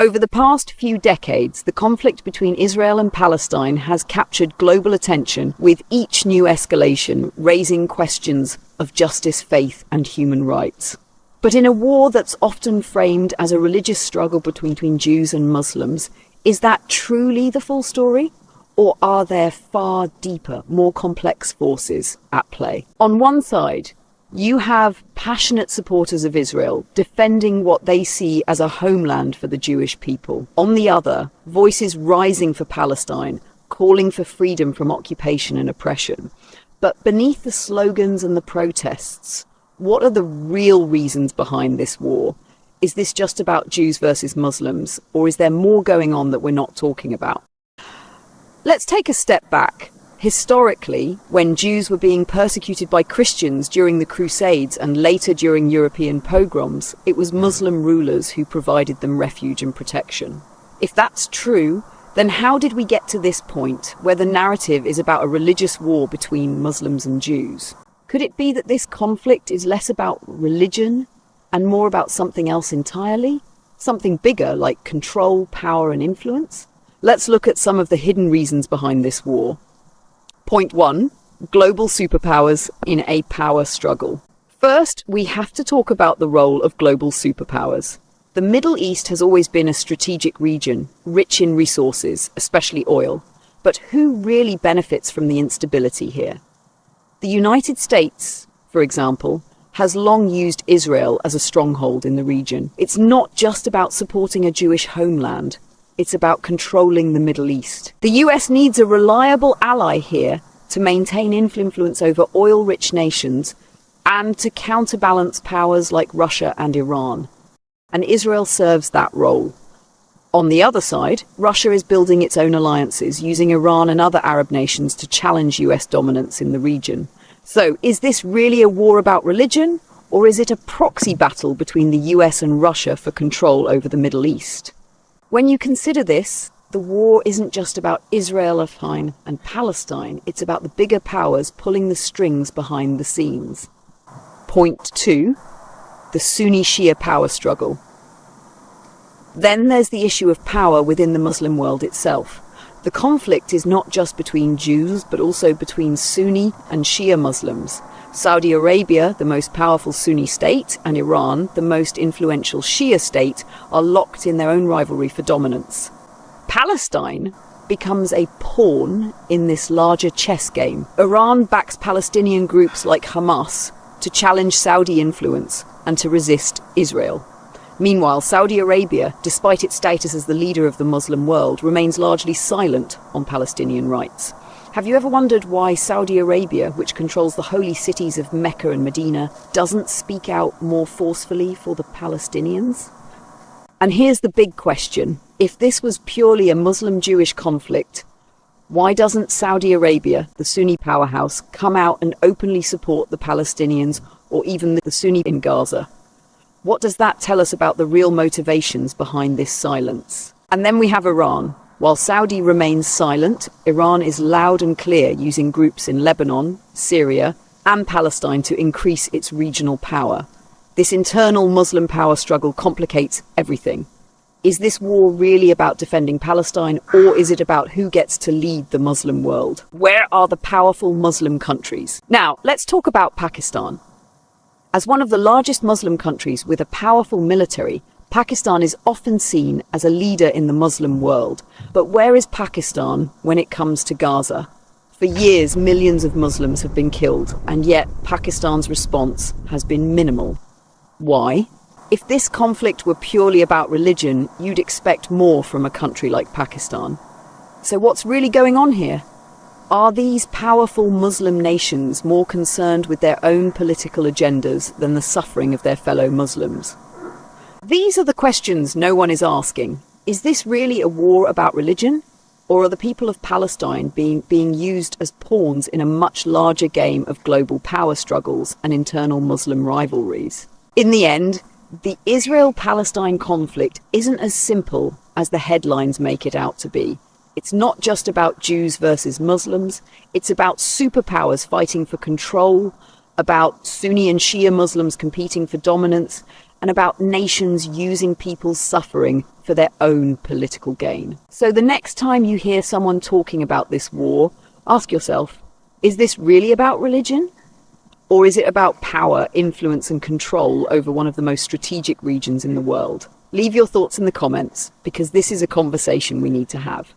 Over the past few decades, the conflict between Israel and Palestine has captured global attention, with each new escalation raising questions of justice, faith, and human rights. But in a war that's often framed as a religious struggle between Jews and Muslims, is that truly the full story? Or are there far deeper, more complex forces at play? On one side, you have passionate supporters of Israel defending what they see as a homeland for the Jewish people. On the other, voices rising for Palestine, calling for freedom from occupation and oppression. But beneath the slogans and the protests, what are the real reasons behind this war? Is this just about Jews versus Muslims, or is there more going on that we're not talking about? Let's take a step back. Historically, when Jews were being persecuted by Christians during the Crusades and later during European pogroms, it was Muslim rulers who provided them refuge and protection. If that's true, then how did we get to this point where the narrative is about a religious war between Muslims and Jews? Could it be that this conflict is less about religion and more about something else entirely? Something bigger like control, power, and influence? Let's look at some of the hidden reasons behind this war. Point 1. Global superpowers in a power struggle. First, we have to talk about the role of global superpowers. The Middle East has always been a strategic region, rich in resources, especially oil. But who really benefits from the instability here? The United States, for example, has long used Israel as a stronghold in the region. It's not just about supporting a Jewish homeland. It's about controlling the Middle East. The US needs a reliable ally here to maintain influence over oil-rich nations and to counterbalance powers like Russia and Iran. And Israel serves that role. On the other side, Russia is building its own alliances, using Iran and other Arab nations to challenge US dominance in the region. So, is this really a war about religion, or is it a proxy battle between the US and Russia for control over the Middle East? When you consider this, the war isn't just about Israel-Palestine and Palestine, it's about the bigger powers pulling the strings behind the scenes. Point 2. The Sunni-Shia power struggle. Then there's the issue of power within the Muslim world itself. The conflict is not just between Jews, but also between Sunni and Shia Muslims. Saudi Arabia, the most powerful Sunni state, and Iran, the most influential Shia state, are locked in their own rivalry for dominance. Palestine becomes a pawn in this larger chess game. Iran backs Palestinian groups like Hamas to challenge Saudi influence and to resist Israel. Meanwhile, Saudi Arabia, despite its status as the leader of the Muslim world, remains largely silent on Palestinian rights. Have you ever wondered why Saudi Arabia, which controls the holy cities of Mecca and Medina, doesn't speak out more forcefully for the Palestinians? And here's the big question. If this was purely a Muslim-Jewish conflict, why doesn't Saudi Arabia, the Sunni powerhouse, come out and openly support the Palestinians or even the Sunni in Gaza? What does that tell us about the real motivations behind this silence? And then we have Iran. While Saudi remains silent, Iran is loud and clear, using groups in Lebanon, Syria, and Palestine to increase its regional power. This internal Muslim power struggle complicates everything. Is this war really about defending Palestine, or is it about who gets to lead the Muslim world? Where are the powerful Muslim countries? Now, let's talk about Pakistan. As one of the largest Muslim countries with a powerful military, Pakistan is often seen as a leader in the Muslim world. But where is Pakistan when it comes to Gaza? For years, millions of Muslims have been killed, and yet Pakistan's response has been minimal. Why? If this conflict were purely about religion, you'd expect more from a country like Pakistan. So what's really going on here? Are these powerful Muslim nations more concerned with their own political agendas than the suffering of their fellow Muslims? These are the questions no one is asking. Is this really a war about religion? Or are the people of Palestine being used as pawns in a much larger game of global power struggles and internal Muslim rivalries? In the end, the Israel-Palestine conflict isn't as simple as the headlines make it out to be. It's not just about Jews versus Muslims. It's about superpowers fighting for control, about Sunni and Shia Muslims competing for dominance, and about nations using people's suffering for for their own political gain. So the next time you hear someone talking about this war, ask yourself, is this really about religion? Or is it about power, influence and control over one of the most strategic regions in the world? Leave your thoughts in the comments, because this is a conversation we need to have.